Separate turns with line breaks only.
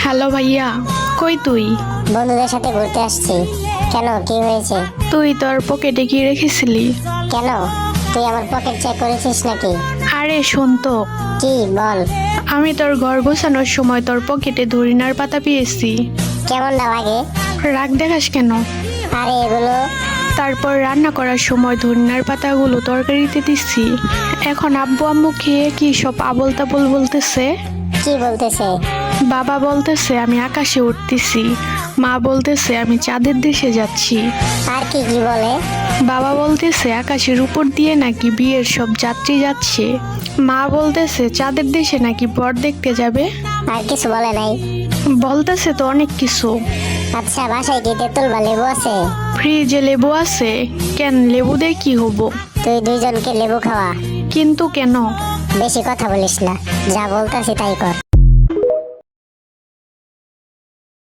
Hello ভাইয়া, কই তুই?
বন্ধুদের সাথে ঘুরতে আসছি। কেন, কি হয়েছে?
তুই তোর পকেটে কি রেখেছিলি?
কেন, তুই আমার পকেট চেক করেছিস নাকি?
আরে শোন তো,
কি বল।
আমি তোর ঘর গোছানোর সময় তোর পকেটে ধরিনার পাতা পেয়েছি।
কেমন না লাগে?
রাগ দেখাস কেন?
আরে এগুলো
তারপর রান্না করার সময় ধনিয়ার পাতাগুলো তরকারিতে দিচ্ছি। এখন আব্বু আম্মু খেয়ে কি সব আবোল তাবোল বলতেছে।
কি বলতেছে?
বাবা বলতেছে আমি আকাশে উঠতেছি, মা বলতেছে আমি চাঁদের দেশে যাচ্ছি।
আর কি কি বলে?
বাবা বলতেছে আকাশের উপর দিয়ে নাকি বিয়ের সব যাত্রী যাচ্ছে, মা বলতেছে চাঁদের দেশে নাকি বর দেখতে যাবে।
আর কিছু বলে নাই?
বলতেছে তো অনেক কিছু।
আচ্ছা, বাসায় কি তেঁতুল বা লেবু আছে?
ফ্রিজে লেবু আছে। কেন, লেবু দিয়ে কি হবো?
তুই দুইজনকে লেবু খাওয়া।
কিন্তু কেন?
বেশি কথা বলিস না, যা বলতেছি তাই কর।